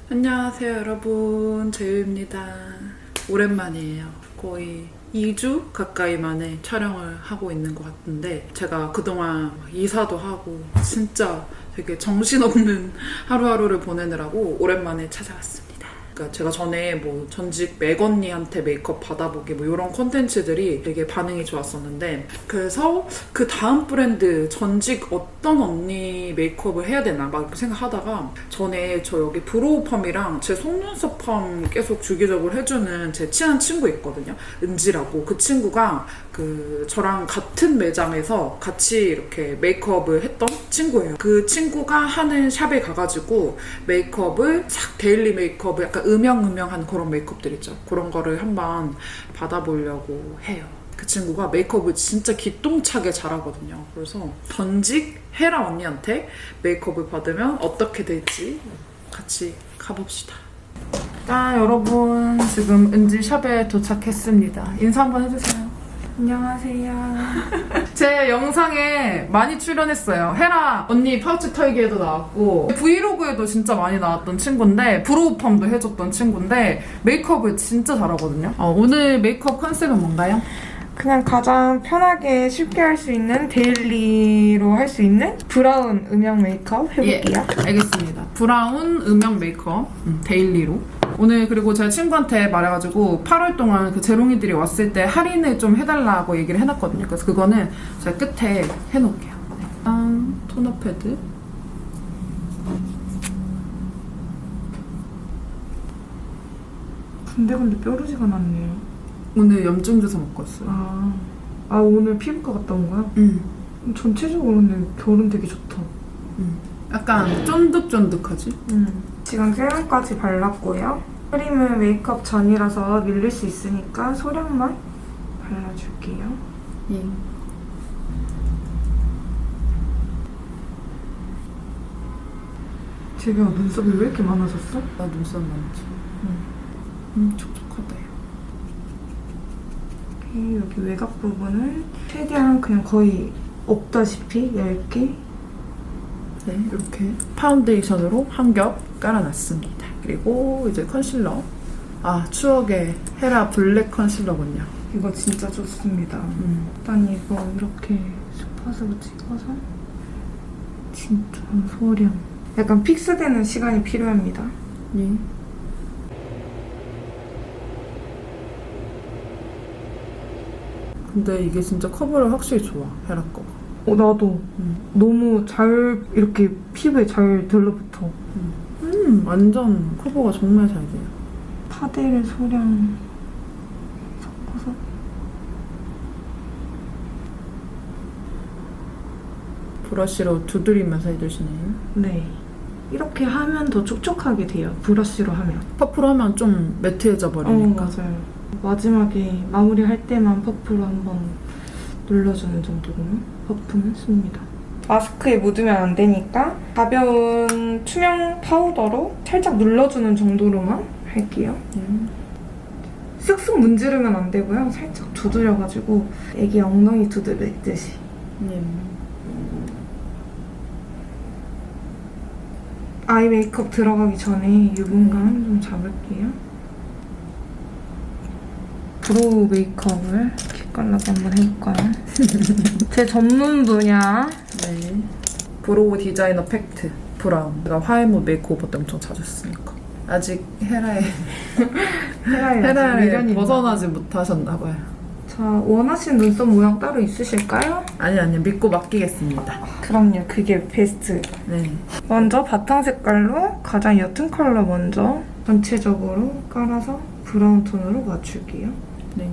안녕하세요 여러분, 재유입니다. 오랜만이에요. 거의 2주 가까이 만에 촬영을 하고 있는 것 같은데, 제가 그동안 이사도 하고 진짜 되게 정신없는 하루하루를 보내느라고 오랜만에 찾아왔습니다. 그러니까 제가 전에 뭐 전직 맥언니한테 메이크업 받아보기 뭐 이런 콘텐츠들이 되게 반응이 좋았었는데, 그래서 그 다음 브랜드 전직 어떤 언니 메이크업을 해야 되나 막 이렇게 생각하다가, 전에 저 여기 브로우 펌이랑 제 속눈썹 펌 계속 주기적으로 해주는 제 친한 친구 있거든요. 은지라고. 그 친구가 저랑 같은 매장에서 같이 이렇게 메이크업을 했던 친구예요. 그 친구가 하는 샵에 가가지고 메이크업을 싹 데일리 메이크업을 약간 음영한 그런 메이크업들 있죠. 그런 거를 한번 받아보려고 해요. 그 친구가 메이크업을 진짜 기똥차게 잘하거든요. 그래서 전직 헤라 언니한테 메이크업을 받으면 어떻게 될지 같이 가봅시다. 자, 여러분, 지금 은지 샵에 도착했습니다. 인사 한번 해주세요. 안녕하세요. 제 영상에 많이 출연했어요. 헤라 언니 파우치 털기에도 나왔고 브이로그에도 진짜 많이 나왔던 친구인데, 브로우 펌도 해줬던 친구인데 메이크업을 진짜 잘하거든요. 오늘 메이크업 컨셉은 뭔가요? 그냥 가장 편하게 쉽게 할 수 있는 데일리로 할 수 있는 브라운 음영 메이크업 해볼게요. 예, 알겠습니다. 브라운 음영 메이크업 데일리로. 오늘 그리고 제가 친구한테 말해가지고 8월 동안 그 재롱이들이 왔을 때 할인을 좀 해달라고 얘기를 해놨거든요. 그래서 그거는 제가 끝에 해놓을게요. 토너 패드. 근데 뾰루지가 났네요. 오늘 염증주사 먹고 왔어요. 오늘 피부과 갔다 온 거야? 응. 전체적으로 근데 결은 되게 좋다. 약간 쫀득쫀득하지? 지금 세럼까지 발랐고요. 크림은 메이크업 전이라서 밀릴 수 있으니까 소량만 발라줄게요. 예. 제가 눈썹이 왜 이렇게 많아졌어? 나 눈썹 많지? 촉촉하다. 여기 외곽 부분을 최대한 그냥 거의 없다시피 얇게. 네, 이렇게 파운데이션으로 한 겹 깔아놨습니다. 그리고 이제 컨실러. 추억의 헤라 블랙 컨실러군요. 이거 진짜 좋습니다. 일단 이거 이렇게 스팟으로 찍어서 진짜 소량. 약간 픽스되는 시간이 필요합니다. 예. 근데 이게 진짜 커버를 확실히 좋아, 헤라 거가. 나도 너무 잘 이렇게 피부에 잘 들러붙어. 완전 커버가 정말 잘 돼요. 파데를 소량 섞어서. 브러쉬로 두드리면서 해주시네요. 네. 이렇게 하면 더 촉촉하게 돼요. 브러쉬로 하면. 퍼프로 하면 좀 매트해져 버리니까. 맞아요. 마지막에 마무리할 때만 퍼프로 한번 눌러주는 정도로는 퍼프는 씁니다. 마스크에 묻으면 안 되니까 가벼운 투명 파우더로 살짝 눌러주는 정도로만 할게요. 쓱쓱 문지르면 안 되고요. 살짝 두드려가지고 애기 엉덩이 두드리듯이. 아이 메이크업 들어가기 전에 유분감 좀 잡을게요. 브로우 메이크업을 객관라고 한번 해볼까요? 제 전문 분야. 네. 브로우 디자이너 팩트 브라운. 제가 화해모 메이크오버 때 엄청 자주 쓰니까. 아직 헤라에 미련이 벗어나지 못하셨나봐요. 자, 원하시는 눈썹 모양 따로 있으실까요? 아니요. 믿고 맡기겠습니다. 그럼요. 그게 베스트. 네. 먼저 바탕 색깔로 가장 옅은 컬러 먼저 전체적으로 깔아서 브라운 톤으로 맞출게요. 네.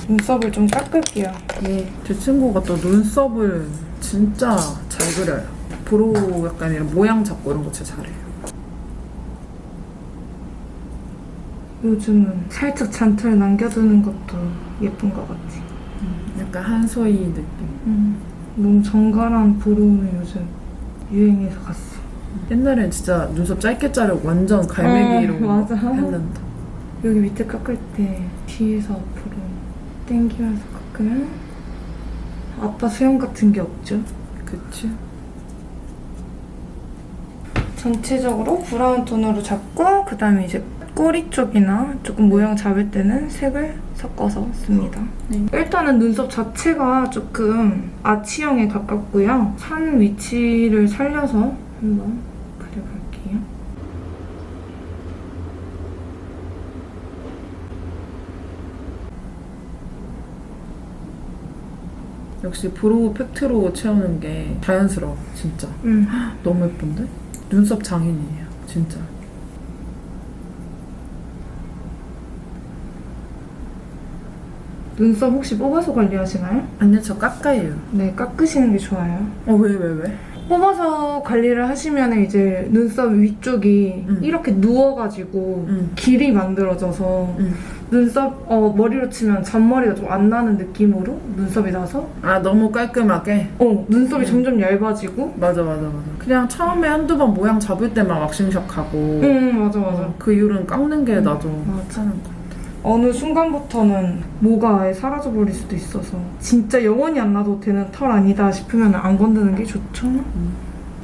눈썹을 좀 깎을게요. 네. 제 친구가 또 눈썹을 진짜 잘 그려요. 브로우 약간 이런 모양 잡고 이런 거 진짜 잘해요. 요즘은 살짝 잔털 남겨두는 것도 예쁜 것 같아. 약간 한소희 느낌. 너무 정갈한 브로우는 요즘 유행해서 갔어. 옛날엔 진짜 눈썹 짧게 자르고 완전 갈매기로 맞아. 했는데. 여기 밑에 깎을 때 뒤에서 앞으로 당기면서 깎으면 아빠 수염 같은 게 없죠. 그치? 전체적으로 브라운 톤으로 잡고 그 다음에 이제 꼬리 쪽이나 조금 모양 잡을 때는 색을 섞어서 씁니다. 네. 일단은 눈썹 자체가 조금 아치형에 가깝고요. 산 위치를 살려서 한번 그려볼게요. 역시 브로우 팩트로 채우는 게 자연스러워, 진짜. 너무 예쁜데? 눈썹 장인이에요, 진짜. 눈썹 혹시 뽑아서 관리하시나요? 아니요, 저 깎아요. 네, 깎으시는 게 좋아요. 왜? 뽑아서 관리를 하시면 이제 눈썹 위쪽이 이렇게 누워가지고 길이 만들어져서 눈썹, 머리로 치면 잔머리가 좀 안 나는 느낌으로 눈썹이 나서 아, 너무 깔끔하게? 눈썹이 점점 얇아지고 맞아. 그냥 처음에 한두 번 모양 잡을 때만 왁싱샵하고 맞아. 그 이후로는 깎는 게 나도 맞아. 하는 거. 어느 순간부터는 모가 아예 사라져버릴 수도 있어서 진짜 영원히 안 나도 되는 털 아니다 싶으면 안 건드는 게 좋죠.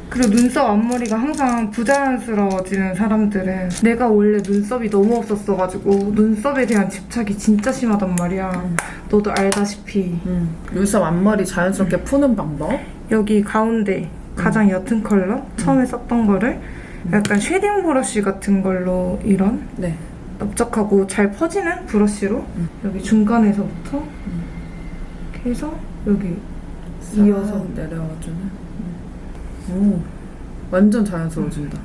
그리고 눈썹 앞머리가 항상 부자연스러워지는 사람들은 내가 원래 눈썹이 너무 없었어가지고 눈썹에 대한 집착이 진짜 심하단 말이야. 너도 알다시피 눈썹 앞머리 자연스럽게 푸는 방법? 여기 가운데 가장 옅은 컬러 처음에 썼던 거를 약간 쉐딩 브러쉬 같은 걸로 이런 네. 넓적하고 잘 퍼지는 브러쉬로 여기 중간에서부터 이렇게 해서 여기 이어서 내려와주는. 오, 완전 자연스러워진다.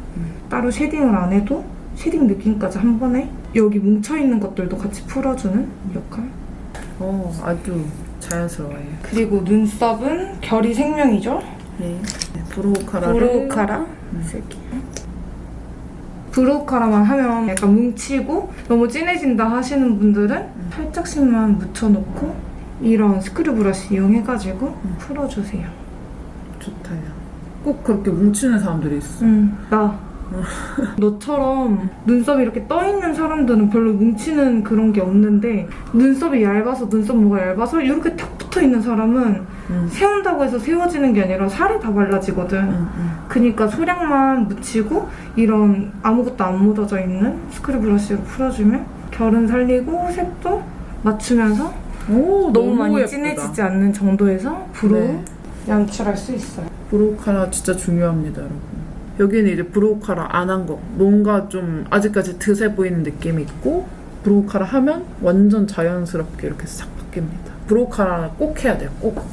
따로 쉐딩을 안 해도 쉐딩 느낌까지 한 번에 여기 뭉쳐있는 것들도 같이 풀어주는 역할. 아주 자연스러워요. 그리고 눈썹은 결이 생명이죠. 네. 브로우 카라를 브로우 카라 쓸게요. 브로우 카라만 하면 약간 뭉치고 너무 진해진다 하시는 분들은 살짝씩만 묻혀놓고 이런 스크류 브러쉬 이용해가지고 풀어주세요. 좋다요. 꼭 그렇게 뭉치는 사람들이 있어. 나. 너처럼 눈썹이 이렇게 떠있는 사람들은 별로 뭉치는 그런 게 없는데 눈썹이 얇아서 눈썹 모가 얇아서 이렇게 탁 붙어있는 사람은 세운다고 해서 세워지는 게 아니라 살이 다 발라지거든. 그러니까 소량만 묻히고 이런 아무것도 안 묻어져 있는 스크류 브러쉬로 풀어주면 결은 살리고 색도 맞추면서 너무 많이 예쁘다. 진해지지 않는 정도에서 브로우 네. 연출할 수 있어요. 브로우 카라 진짜 중요합니다, 여러분. 여기는 이제 브로우 카라 안 한 거. 뭔가 좀 아직까지 드세 보이는 느낌이 있고 브로우 카라 하면 완전 자연스럽게 이렇게 싹 바뀝니다. 브로우 카라 꼭 해야 돼요, 꼭.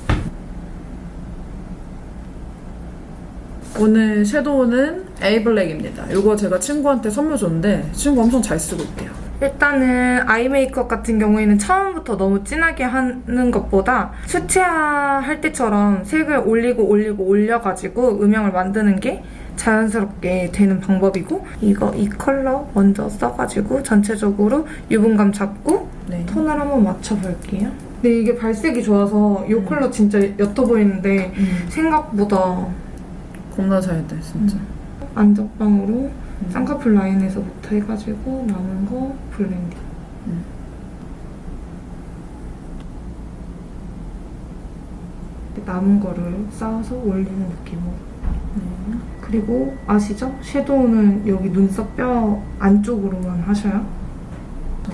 오늘 섀도우는 에이블랙입니다. 이거 제가 친구한테 선물 줬는데 친구 엄청 잘 쓰고 있대요. 일단은 아이 메이크업 같은 경우에는 처음부터 너무 진하게 하는 것보다 수채화 할 때처럼 색을 올려가지고 음영을 만드는 게 자연스럽게 되는 방법이고 이 컬러 먼저 써가지고 전체적으로 유분감 잡고 네. 톤을 한번 맞춰볼게요. 근데 이게 발색이 좋아서 이 컬러 진짜 옅어 보이는데 생각보다 겁나 잘 돼, 진짜. 안전빵으로 쌍꺼풀 라인에서부터 해가지고 남은 거 블렌딩. 남은 거를 쌓아서 올리는 느낌으로. 그리고 아시죠? 섀도우는 여기 눈썹 뼈 안쪽으로만 하셔야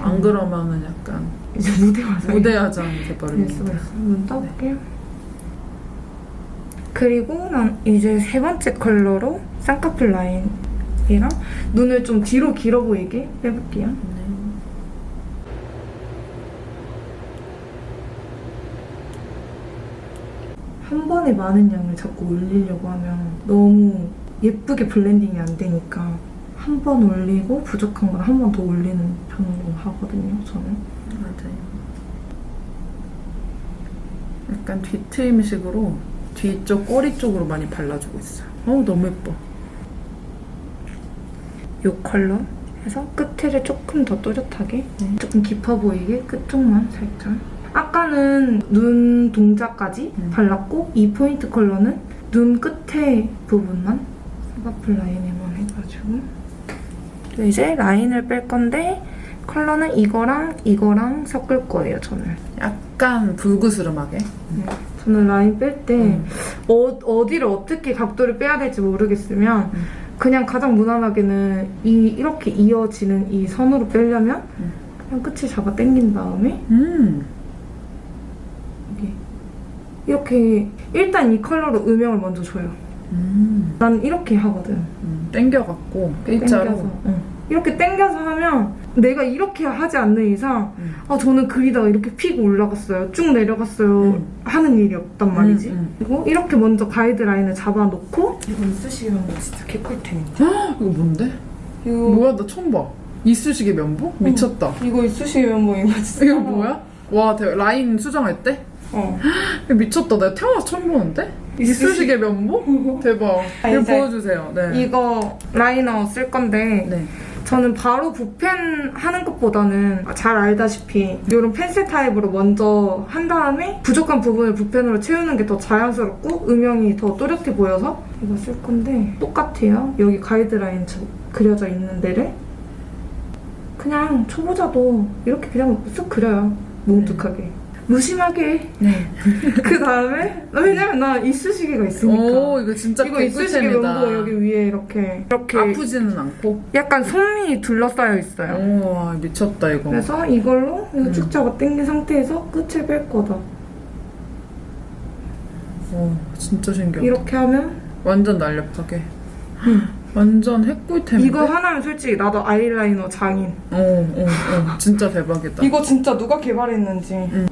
안 그러면은 약간 이제 무대 와서 무대화장이 될 수가 돼버립니다. 있어요. 눈 떠볼게요. 그리고 난 이제 세 번째 컬러로 쌍꺼풀 라인이랑 눈을 좀 뒤로 길어 보이게 해볼게요. 한 번에 많은 양을 자꾸 올리려고 하면 너무 예쁘게 블렌딩이 안 되니까 한 번 올리고 부족한 건 한 번 더 올리는 편으로 하거든요, 저는. 맞아요. 약간 뒤트임식으로 뒤쪽 꼬리 쪽으로 많이 발라주고 있어요. 너무 예뻐. 이 컬러 해서 끝에를 조금 더 또렷하게 조금 깊어 보이게 끝쪽만 살짝. 아까는 눈 동자까지 발랐고 이 포인트 컬러는 눈 끝에 부분만 쌍꺼풀 라인에만 해가지고 이제 라인을 뺄 건데 컬러는 이거랑 섞을 거예요, 저는. 약간 불그스름하게. 저는 라인 뺄 때 어디를 어떻게 각도를 빼야 될지 모르겠으면 그냥 가장 무난하게는 이렇게 이어지는 이 선으로 빼려면 그냥 끝을 잡아 당긴 다음에 여기 이렇게 일단 이 컬러로 음영을 먼저 줘요. 난 이렇게 하거든. 땡겨갖고 일자로. 당겨서, 이렇게 당겨서 하면 내가 이렇게 하지 않는 이상 저는 그리다가 이렇게 피고 올라갔어요. 쭉 내려갔어요. 하는 일이 없단 말이지. 그리고 이렇게 먼저 가이드라인을 잡아놓고 이거 이쑤시개면 진짜 개꿀템인데. 이거 뭔데? 이거 뭐야? 나 처음 봐. 이쑤시개 면봉? 미쳤다. 이거 이쑤시개면 뭐 이거 진짜. 이거 뭐야? 와, 대박. 라인 수정할 때? 이거 미쳤다. 내가 태어나서 처음 보는데? 이쑤시개 면봉? 대박. 이거 이제 보여주세요. 네. 이거 라이너 쓸 건데 네. 저는 바로 붓펜 하는 것보다는 잘 알다시피 이런 펜슬 타입으로 먼저 한 다음에 부족한 부분을 붓펜으로 채우는 게 더 자연스럽고 음영이 더 또렷해 보여서 이거 쓸 건데 똑같아요. 여기 가이드라인 그려져 있는 데를 그냥 초보자도 이렇게 그냥 쓱 그려요. 뭉툭하게. 무심하게. 네. 그 다음에 왜냐면 나 이쑤시개가 있으니까. 오, 이거 진짜 이거 이쑤시개 개꿀템이다. 면보 여기 위에 이렇게 아프지는 않고. 약간 솜이 둘러싸여 있어요. 오, 미쳤다 이거. 그래서 이걸로 이거 쭉 잡아 당긴 상태에서 끝을 뺄 거다. 오, 진짜 신기하다. 이렇게 하면 완전 날렵하게. 완전 핵꿀템인데? 이거 하나면 솔직히 나도 아이라이너 장인. 진짜 대박이다. 이거 진짜 누가 개발했는지.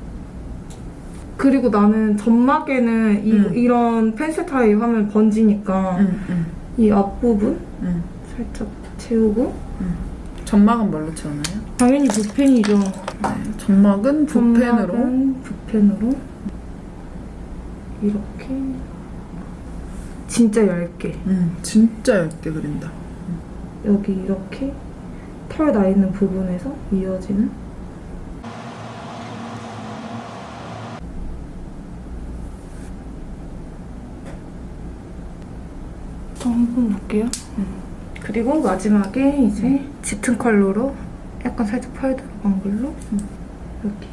그리고 나는 점막에는 이런 펜슬 타입 하면 번지니까 이 앞부분 살짝 채우고 점막은 뭘로 채우나요? 당연히 붓펜이죠. 점막은 붓펜으로. 점막은 붓펜으로 이렇게 진짜 얇게 진짜 얇게 그린다. 여기 이렇게 털 나 있는 부분에서 이어지는 또 한 번 볼게요. 그리고 마지막에 이제 짙은 컬러로 약간 살짝 펄 들어간 걸로 이렇게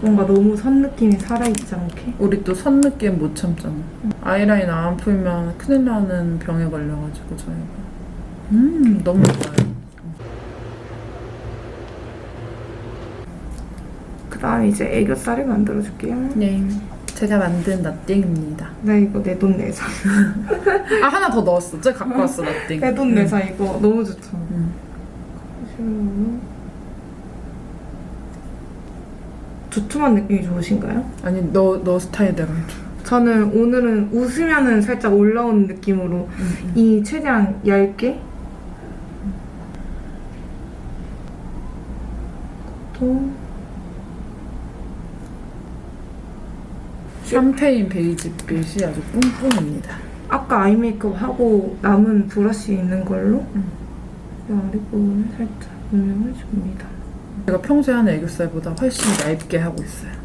뭔가 너무 선 느낌이 살아있지 않게 우리 또 선 느낌 못 참잖아. 아이라인 안 풀면 큰일 나는 병에 걸려가지고 저희가. 너무 좋아요. 그 다음에 이제 애교살을 만들어줄게요. 네. 제가 만든 나띵입니다. 나 이거 내 돈 내산. 아, 하나 더 넣었어. 제가 갖고 왔어, 나띵. 내 돈 내산 이거 너무 좋잖아. 두툼한 느낌이 좋으신가요? 아니, 너 스타일대로 해줘. 저는 오늘은 웃으면은 살짝 올라오는 느낌으로 이 최대한 얇게 또 샴페인 베이지빛이 아주 뿜뿜합니다. 아까 아이 메이크업 하고 남은 브러쉬 있는 걸로 이 아랫부분을 살짝 음영을 줍니다. 제가 평소에 하는 애교살보다 훨씬 얇게 하고 있어요.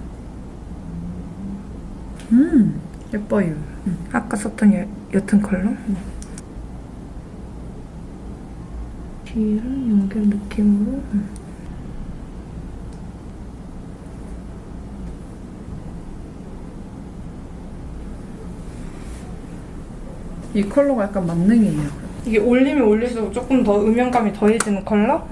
예뻐요. 아까 썼던 옅은 컬러? 뒤를 연결 느낌으로 이 컬러가 약간 만능이에요. 이게 올리면 올릴수록 조금 더 음영감이 더해지는 컬러?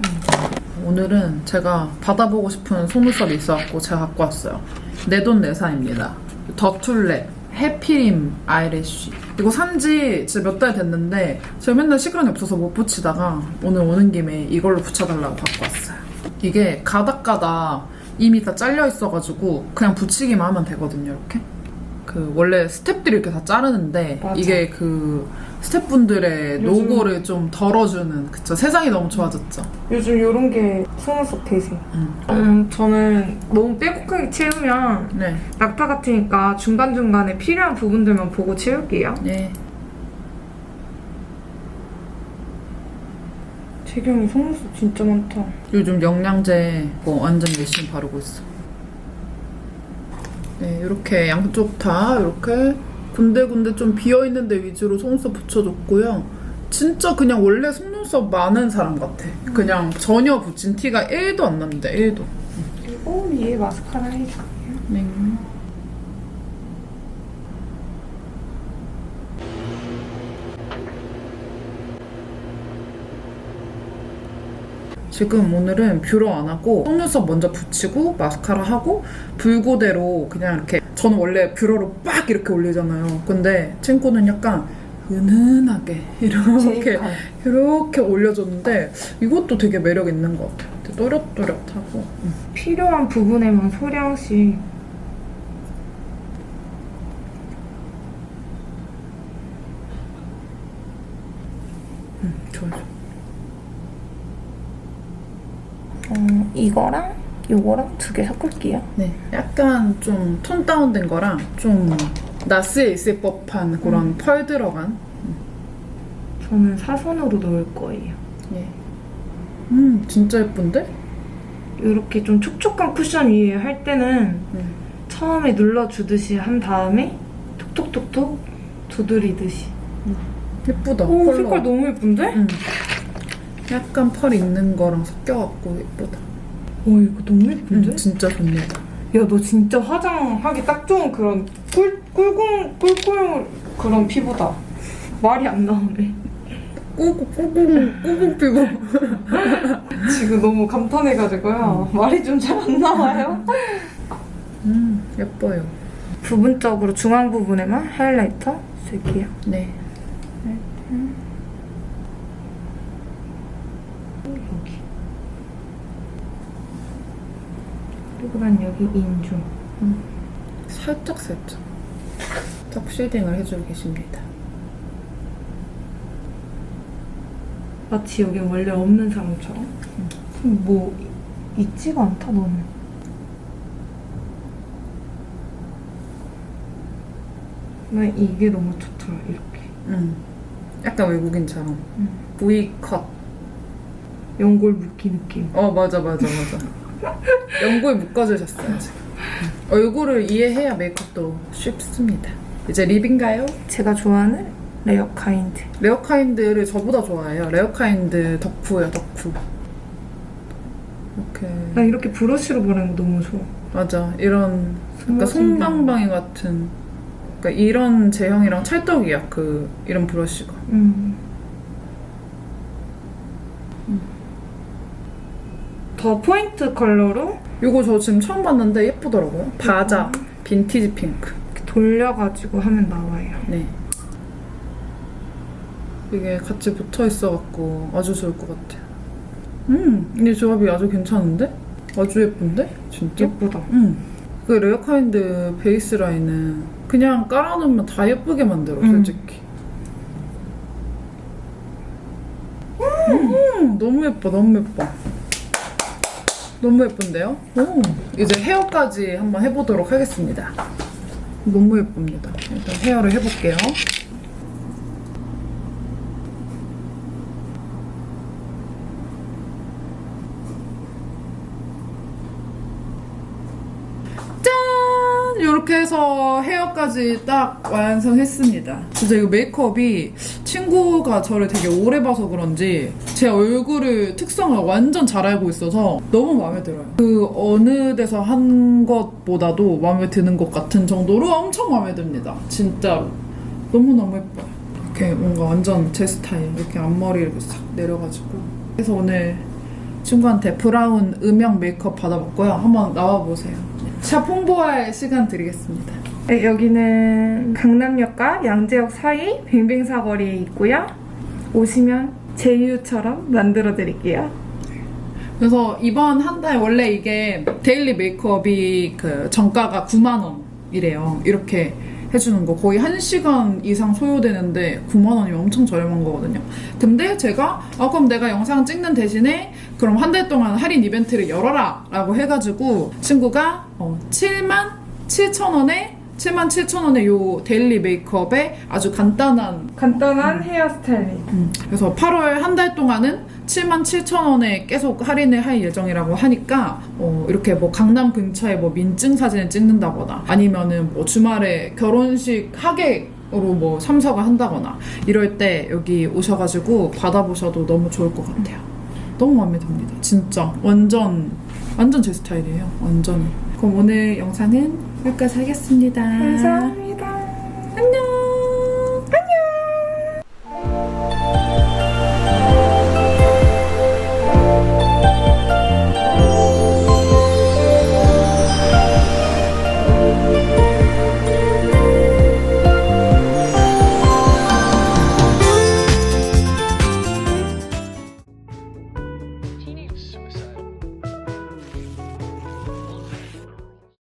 오늘은 제가 받아보고 싶은 속눈썹이 있어갖고 제가 갖고 왔어요. 내돈내산입니다. 더툴랩 해피림 아이래쉬. 이거 산지 진짜 몇 달 됐는데 제가 맨날 시간이 없어서 못 붙이다가 오늘 오는 김에 이걸로 붙여달라고 갖고 왔어요. 이게 가닥가닥 이미 다 잘려 있어가지고 그냥 붙이기만 하면 되거든요. 이렇게. 그 원래 스텝들이 이렇게 다 자르는데 맞아. 이게 그 스텝분들의 요즘- 노고를 좀 덜어주는 그쵸. 세상이 너무 좋아졌죠. 요즘 요런 게 속눈썹 대세. 저는 너무 빼곡하게 채우면 네. 낙타 같으니까 중간중간에 필요한 부분들만 보고 채울게요. 네. 재경이 속눈썹 진짜 많다. 요즘 영양제 완전 열심히 바르고 있어. 네, 이렇게 양쪽 다 이렇게 군데군데 좀 비어있는데 위주로 속눈썹 붙여줬고요. 진짜 그냥 원래 속눈썹 많은 사람 같아. 그냥 전혀 붙인 티가 1도 안 납니다. 1도. 그리고 위에 마스카라 해줄게요. 네. 지금 오늘은 뷰러 안 하고 속눈썹 먼저 붙이고 마스카라 하고 붉고대로 그냥 이렇게 저는 원래 뷰러로 빡 이렇게 올리잖아요. 근데 친구는 약간 은은하게 이렇게 올려줬는데 이것도 되게 매력 있는 것 같아요. 되게 또렷또렷하고 필요한 부분에만 소량씩. 좋아요. 이거랑 요거랑 두 개 섞을게요. 네, 약간 좀 톤 다운된 거랑 좀 나스에 있을 법한 그런 펄 들어간. 저는 사선으로 넣을 거예요. 예. 진짜 예쁜데? 이렇게 좀 촉촉한 쿠션 위에 할 때는 처음에 눌러주듯이 한 다음에 톡톡톡톡 두드리듯이. 예쁘다. 오, 컬러. 색깔 너무 예쁜데? 약간 펄 있는 거랑 섞여갖고 예쁘다. 오, 이거 너무 예쁜데? 진짜 좋네요. 야, 너 진짜 화장하기 딱 좋은 그런 꿀꿀 그런 피부다. 말이 안 나오네. 꾸궁 피부. 지금 너무 감탄해가지고요. 말이 좀 잘 안 나와요. 예뻐요. 부분적으로 중앙 부분에만 하이라이터 쓸게요. 네. 여기. 그리고 난 여기 인중. 살짝 턱 쉐딩을 해주고 계십니다. 마치 여기 원래 없는 사람처럼. 뭐 있지가 않다 너는. 난 이게 너무 좋더라 이렇게. 약간 외국인처럼. V컷. 연골 묶기 느낌. 맞아. 연골 묶어주셨어요 지금. 얼굴을 이해해야 메이크업도 쉽습니다. 이제 립인가요? 제가 좋아하는 레어카인드. 레어카인드를 저보다 좋아해요. 레어카인드 덕후예요, 덕후. 이렇게. 난 이렇게 브러쉬로 바르는 거 너무 좋아. 맞아. 이런 그러니까 솜방망이 같은 그러니까 이런 제형이랑 찰떡이야. 이런 브러쉬가. 더 포인트 컬러로 이거 저 지금 처음 봤는데 예쁘더라고요. 바자 빈티지 핑크. 이렇게 돌려가지고 하면 나와요. 네. 이게 같이 붙어 있어갖고 아주 좋을 것 같아요. 이 조합이 아주 괜찮은데? 아주 예쁜데? 진짜? 예쁘다. 그 레어카인드 베이스 라인은 그냥 깔아놓으면 다 예쁘게 만들어, 솔직히. 너무 예뻐, 너무 예뻐. 너무 예쁜데요? 이제 헤어까지 한번 해보도록 하겠습니다. 너무 예쁩니다. 일단 헤어를 해볼게요. 이렇게 해서 헤어까지 딱 완성했습니다. 진짜 이거 메이크업이 친구가 저를 되게 오래 봐서 그런지 제 얼굴을 특성을 완전 잘 알고 있어서 너무 마음에 들어요. 그 어느 데서 한 것보다도 마음에 드는 것 같은 정도로 엄청 마음에 듭니다. 진짜로. 너무너무 예뻐요. 이렇게 뭔가 완전 제 스타일. 이렇게 앞머리 이렇게 싹 내려가지고. 그래서 오늘 친구한테 브라운 음영 메이크업 받아봤고요. 한번 나와보세요. 샵 홍보할 시간 드리겠습니다. 네, 여기는 강남역과 양재역 사이 뱅뱅 사거리에 있고요. 오시면 제이유처럼 만들어 드릴게요. 그래서 이번 한 달 원래 이게 데일리 메이크업이 그 정가가 9만 원이래요. 이렇게 해주는 거 거의 1시간 이상 소요되는데 9만 원이면 엄청 저렴한 거거든요. 근데 제가 그럼 내가 영상 찍는 대신에 그럼 한 달 동안 할인 이벤트를 열어라 라고 해가지고 친구가 77,000원에 요 데일리 메이크업에 아주 간단한 헤어스타일링. 그래서 8월 한 달 동안은 77,000원에 계속 할인을 할 예정이라고 하니까 이렇게 뭐 강남 근처에 뭐 민증 사진을 찍는다거나 아니면은 뭐 주말에 결혼식 하객으로 뭐 참석을 한다거나 이럴 때 여기 오셔가지고 받아보셔도 너무 좋을 것 같아요. 너무 마음에 듭니다. 진짜 완전 제 스타일이에요. 완전. 그럼 오늘 영상은 여기까지 하겠습니다. 감사합니다.